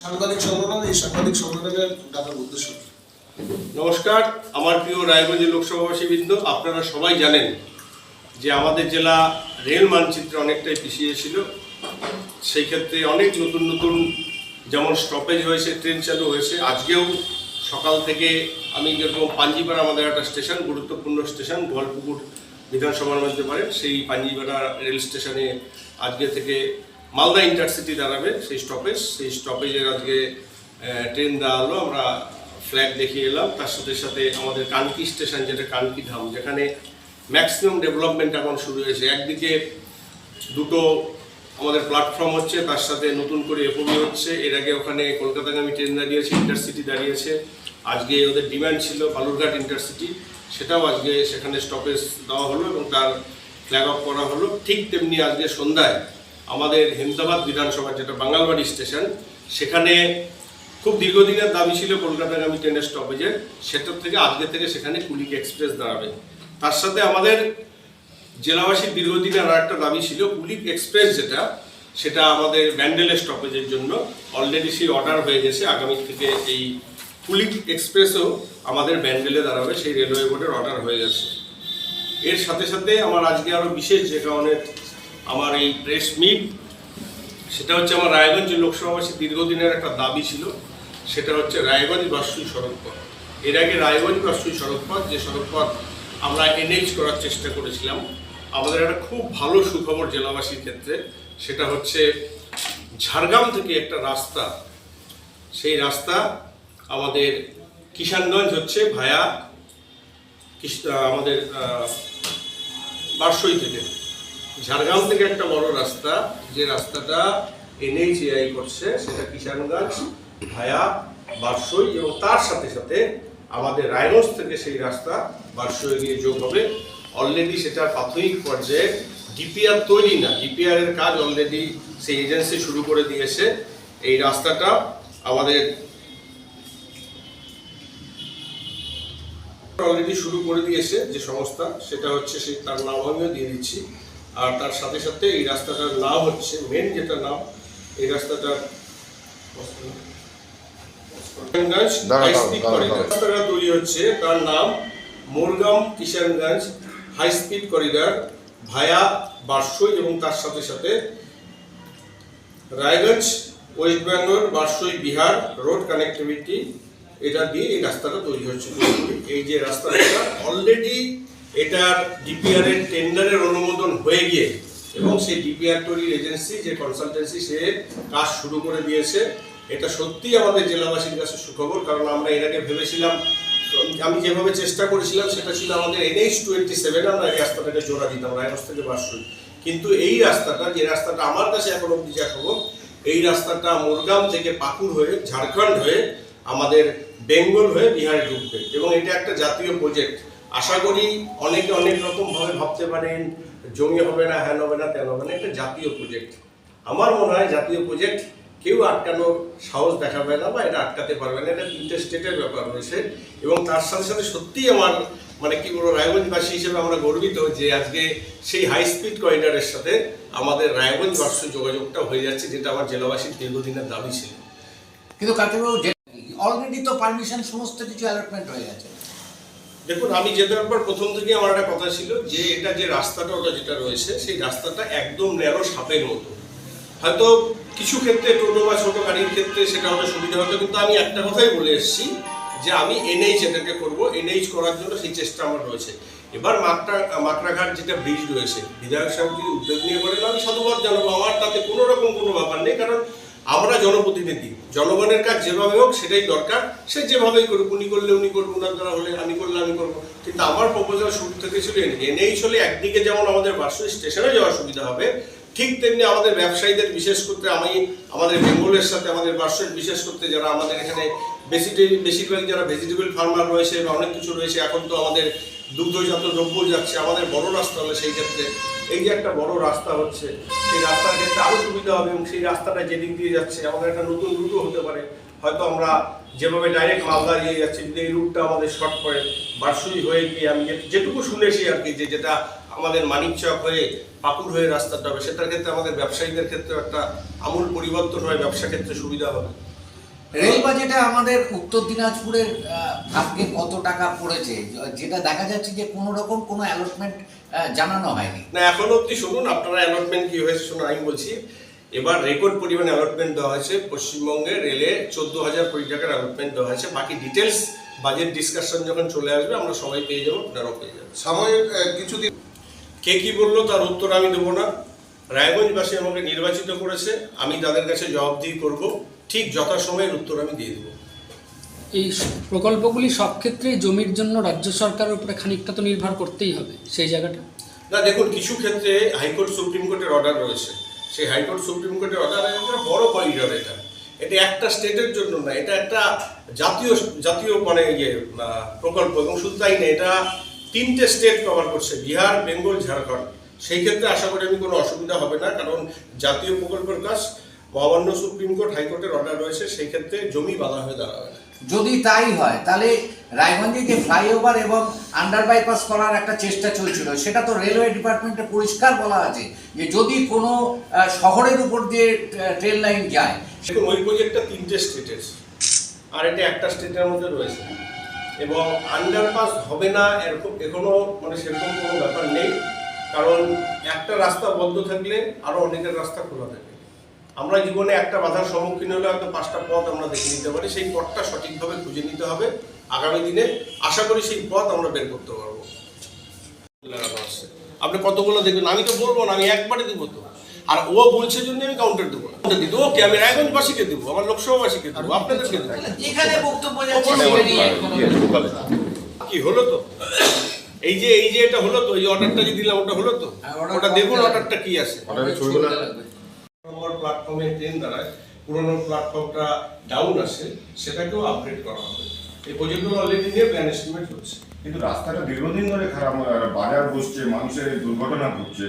সাংবাদিক সম্মেলন এই সাংবাদিক সম্মেলনের ডাকার উদ্দেশ্য। নমস্কার, আমার প্রিয় রায়গঞ্জ লোকসভাবাসীবৃন্দ, আপনারা সবাই জানেন যে আমাদের জেলা রেল মানচিত্রে অনেকটাই পিছিয়ে ছিল। সেই ক্ষেত্রে অনেক নতুন নতুন যেমন স্টপেজ হয়েছে, ট্রেন চালু হয়েছে। আজকেও সকাল থেকে আমি যেরকম পাঞ্জিপাড়া আমাদের একটা স্টেশন, গুরুত্বপূর্ণ স্টেশন, গোয়ালপুকুর বিধানসভার মধ্যে পড়ে, সেই পাঞ্জিপাড়া রেল স্টেশনে আজকে থেকে মালদা ইন্টারসিটি দাঁড়াবে সেই স্টপেজের আজকে ট্রেন দেওয়া হলো। আমরা ফ্ল্যাগ দেখিয়ে এলাম। তার সাথে সাথে আমাদের কানকি স্টেশন, যেটা কানকি ধাম, যেখানে ম্যাক্সিমাম ডেভেলপমেন্ট এখন শুরু হয়েছে। একদিকে দুটো আমাদের প্ল্যাটফর্ম হচ্ছে, তার সাথে নতুন করে এফওবি হচ্ছে। এর আগে ওখানে কলকাতাগামী ট্রেন দাঁড়িয়েছে, ইন্টারসিটি দাঁড়িয়েছে। আজকে ওদের ডিমান্ড ছিল বালুরঘাট ইন্টারসিটি, সেটাও আজকে সেখানে স্টপেজ দেওয়া হলো এবং তার ফ্ল্যাগ অফ করা হলো। ঠিক তেমনি আজকে সন্ধ্যায় আমাদের হেমদাবাদ বিধানসভা, যেটা বাঙালবাড়ি স্টেশন, সেখানে খুব দীর্ঘদিনের দাবি ছিল কলকাতাগামী ট্রেনের স্টপেজের, সেটার থেকে আজকে থেকে সেখানে কুলিক এক্সপ্রেস দাঁড়াবে। তার সাথে আমাদের জেলাবাসীর দীর্ঘদিনের আর একটা দাবি ছিল কুলিক এক্সপ্রেস, সেটা আমাদের ব্যান্ডেলের স্টপেজের জন্য অলরেডি সেই অর্ডার হয়ে গেছে। আগামী থেকে এই কুলিক এক্সপ্রেসও আমাদের ব্যান্ডেলে দাঁড়াবে, সেই রেলওয়ে বোর্ডের অর্ডার হয়ে গেছে। এর সাথে সাথে আমার আজকে আরও বিশেষ যে কারণে আমার এই প্রেস মিট, সেটা হচ্ছে আমার রায়গঞ্জ লোকসভাবাসী দীর্ঘদিনের একটা দাবি ছিল, সেটা হচ্ছে রায়গঞ্জ বাসুই সড়কপথ। এর আগে রায়গঞ্জ বাসুই সড়কপথ, যে সড়কপথ আমরা এনএইচ করার চেষ্টা করেছিলাম, আমাদের একটা খুব ভালো সুখবর জেলাবাসীর ক্ষেত্রে, সেটা হচ্ছে ঝাড়গ্রাম থেকে একটা রাস্তা, সেই রাস্তা আমাদের কিষানগঞ্জ হচ্ছে ভায়া আমাদের বারসই থেকে ঝাড়গ্রাম থেকে একটা বড় রাস্তা, যে রাস্তাটা এনএইচএআই করছে, সেটা কিষানগঞ্জ ভায়া বারসই, এবং তার সাথে সাথে আমাদের রায়গঞ্জ থেকে সেই রাস্তা বারসই গিয়ে যোগ হবে। অলরেডি সেটা প্রাথমিক পর্যায়ে ডিপিআর তৈরি না, ডিপিআর এর কাজ অলরেডি সেই এজেন্সি শুরু করে দিয়েছে। এই রাস্তাটা আমাদের অলরেডি শুরু করে দিয়েছে যে সংস্থা, সেটা হচ্ছে সেই তার নাম আমিও দিয়ে দিচ্ছি। আর তার সাথে সাথে এই রাস্তাটার নাম হচ্ছে, মেন যেটা নাম এই রাস্তাটার রাস্তাটা তৈরি হচ্ছে, তার নাম মোরগাম কিষানগঞ্জ হাই স্পিড করিডর ভায়া বারসই, এবং তার সাথে সাথে Raiganj West Bengal Barsoi Bihar road connectivity, এটা দিয়ে এই রাস্তাটা তৈরি হচ্ছে। এই যে রাস্তাটা অলরেডি এটার ডিপিআর এর টেন্ডারের অনুমোদন হয়ে গিয়ে, এবং সেই ডিপিআর তৈরির এজেন্সি যে কনসালটেন্সি, সে কাজ শুরু করে দিয়েছে। এটা সত্যিই আমাদের জেলাবাসীর কাছে সুখবর, কারণ আমরা এর আগে ভেবেছিলাম, আমি যেভাবে চেষ্টা করেছিলাম সেটা ছিল আমাদের NH-27 আমরা এই রাস্তাটাকে জোড়া দিতাম রায়গঞ্জ থেকে বারসই। কিন্তু এই রাস্তাটা, যে রাস্তাটা আমার কাছে এখন অব্দি যা খবর, এই রাস্তাটা মোরগাম থেকে পাকুড় হয়ে ঝাড়খণ্ড হয়ে আমাদের বেঙ্গল হয়ে বিহারে ঢুকবে, এবং এটা একটা জাতীয় প্রজেক্ট। আশা করি অনেকে অনেক রকমভাবে ভাবতে পারেন জমি হবে না, হ্যান হবে না, তেন হবে না, এটা জাতীয় প্রজেক্ট। আমার মনে হয় জাতীয় প্রজেক্ট কেউ আটকানোর সাহস দেখাবে না, বা এটা আটকাতে পারবে না। এটা তিনটে স্টেটের ব্যাপার রয়েছে, এবং তার সাথে সাথে সত্যিই আমার কি বলবো, রায়গঞ্জবাসী হিসেবে আমরা গর্বিত যে আজকে সেই হাই স্পিড করিডরের সাথে আমাদের রায়গঞ্জ বাসুই যোগাযোগটা হয়ে যাচ্ছে, যেটা আমার জেলাবাসীর দীর্ঘদিনের দাবি ছিল। কিন্তু কার্তিকবাবু, অলরেডি তো পারমিশন সমস্ত কিছু অ্যালটমেন্ট হয়ে গেছে। দেখুন, আমি যেটা একবার প্রথম থেকে আমার একটা কথা ছিল যে এটা যে রাস্তাটা ওটা যেটা রয়েছে, সেই রাস্তাটা একদম ন্যারো সাপের মতো। হয়তো কিছু ক্ষেত্রে টোটো বা ছোটো গাড়ির ক্ষেত্রে সেটা হয়তো সুবিধা হতো, কিন্তু আমি একটা কথাই বলে এসেছি যে আমি এনএইচ এটাকে করবো, এনএইচ করার জন্য সেই চেষ্টা আমার রয়েছে। এবার মাকড়াঘাট যেটা ব্রিজ রয়েছে, বিধায়ক সাহেব যদি উদ্যোগ নিয়ে করেন, আমি সাধুবাদ জানাবো। আমার তাতে কোনো রকম কোনো ব্যাপার নেই, কারণ আমরা জনপ্রতিনিধি, জনগণের কাজ যেভাবে হোক সেটাই দরকার। সে যেভাবেই করুক, উনি করলে উনি করবো, ওনার দ্বারা হলে আমি করলে আমি করবো। কিন্তু আমার প্রপোজাল শুরু থেকে ছিল এনএইচ হলে একদিকে যেমন আমাদের বারসই স্টেশনে যাওয়ার সুবিধা হবে, ঠিক তেমনি আমাদের ব্যবসায়ীদের, বিশেষ করতে আমাদের বেঙ্গলের সাথে আমাদের বারসই বিশেষ করতে যারা আমাদের এখানে বেশিরভাগ যারা ভেজিটেবল ফার্মার রয়েছে বা অনেক কিছু রয়েছে, এখন তো আমাদের দুগ্ধজাত দ্রব্য যাচ্ছে, আমাদের বড় রাস্তা হলে সেই ক্ষেত্রে এই যে একটা বড় রাস্তা হচ্ছে, সেই রাস্তার ক্ষেত্রে আরও সুবিধা হবে। এবং সেই রাস্তাটা যেদিক দিয়ে যাচ্ছে আমাদের একটা নতুন রুটও হতে পারে। হয়তো আমরা যেভাবে ডাইরেক্ট মালদা দিয়ে যাচ্ছি, যদি এই রুটটা আমাদের শর্ট পড়ে বারসই হয়ে গিয়ে, আমি যেটুকু শুনেছি আর কি, যেটা আমাদের মানিকচক হয়ে পাকুড় হয়ে রাস্তাটা হবে, সেটার ক্ষেত্রে আমাদের ব্যবসায়ীদের ক্ষেত্রে একটা আমূল পরিবর্তন হয়, ব্যবসা ক্ষেত্রে সুবিধা হবে। রেল বাজেটে আমাদের উত্তর দিনাজপুরের ভাগ্যে কত টাকা পড়েছে, যেটা দেখা যাচ্ছে যে কোনো রকম কোনো অ্যালটমেন্ট জানানো হয়নি। না এখনো অব্দি শুনুন, আপনারা অ্যালটমেন্ট কি হয়েছে শুনুন, আমি বলছি। এবার রেকর্ড পরিমাণে অ্যালটমেন্ট দেওয়া হয়েছে পশ্চিমবঙ্গে রেলে, 14,000 কোটি টাকার অ্যালটমেন্ট দেওয়া হয়েছে। বাকি ডিটেলস বাজেট ডিসকাশন যখন চলে আসবে আমরা সবাই পেয়ে যাবো, আপনারাও পেয়ে যাবেন। সাময়িক কিছুদিন কে কি বললো তার উত্তর আমি দেবো না। রায়গঞ্জবাসী আমাকে নির্বাচিত করেছে, আমি তাদের কাছে জবাবদিহি করব, ঠিক যথাসময়ের উত্তর আমি দিয়ে দেবো। এই প্রকল্পগুলি সব ক্ষেত্রেই জমির জন্য রাজ্য সরকারের উপরে খানিকটা তো নির্ভর করতেই হবে সেই জায়গাটা। না দেখুন, কিছু ক্ষেত্রে হাইকোর্ট সুপ্রিম কোর্টের অর্ডার রয়েছে, সেই হাইকোর্ট সুপ্রিম কোর্টের অর্ডার বড় করিডর, এটা একটা স্টেটের জন্য না, এটা একটা জাতীয় মানে প্রকল্প, এবং শুধু তাই না, এটা 3টে স্টেট কভার করছে, বিহার, বেঙ্গল, ঝাড়খণ্ড। সেই ক্ষেত্রে আশা করি আমি কোনো অসুবিধা হবে না, কারণ জাতীয় প্রকল্পের কাজ মহামান্য সুপ্রিম কোর্ট হাইকোর্টের অর্ডার রয়েছে, সেই ক্ষেত্রে জমি বাধা হয়ে দাঁড়াবে না। যদি তাই হয় তাহলে রায়গঞ্জে যে ফ্লাইওভার এবং আন্ডার বাইপাস করার একটা চেষ্টা চলছিল, সেটা তো রেলওয়ে ডিপার্টমেন্টে পরিষ্কার বলা আছে যে যদি কোনো শহরের উপর দিয়ে ট্রেন লাইন যায়। দেখুন, ওই প্রজেক্টটা 3টে স্টেটের, আর এটা একটা স্টেটের মধ্যে রয়েছে, এবং আন্ডারপাস হবে না এরকম এখনো মানে সেরকম কোনো ব্যাপার নেই, কারণ একটা রাস্তা বন্ধ থাকলে আরও অনেকের রাস্তা খোলা থাকে। আমরা জীবনে একটা বাধার সম্মুখীন হলে হয়তো 5টা পথ আমরা দেখে নিতে পারি, সেই পথটা সঠিকভাবে খুঁজে নিতে হবে। আগামী দিনে আশা করি সেই পথ আমরা বের করতে পারবো। আপনি কতগুলো দেখবেন, আমি তো বলবো না, আমি একবারে দিব তো, আর ও বলছে জন্য আমি কাউন্টার দেবো না। দিব ওকে, আমি রায়গঞ্জবাসীকে দেবো, আমার লোকসভাবাসীকে দেবো, আপনাদেরকে দেবো। যেখানে বক্তব্য যাচ্ছে সেখানেই কি হলো তো, এই যে এটা হলো তো, এই অর্ডারটা যে দিলাম ওটা হলো তো, ওটা দেখুন অর্ডারটা কি আছে। নম্বর প্ল্যাটফর্মে ট্রেন দাঁড়ায়, পুরোনো প্ল্যাটফর্মটা ডাউন আসে, সেটাকেও আপগ্রেড করা হবে। এই প্রজেক্টগুলো অলরেডি নিয়ে প্ল্যান এস্টিমেট হচ্ছে। কিন্তু রাস্তাটা দীর্ঘদিন ধরে খারাপ, বাজার বসছে, মানুষের দুর্ঘটনা ঘটছে।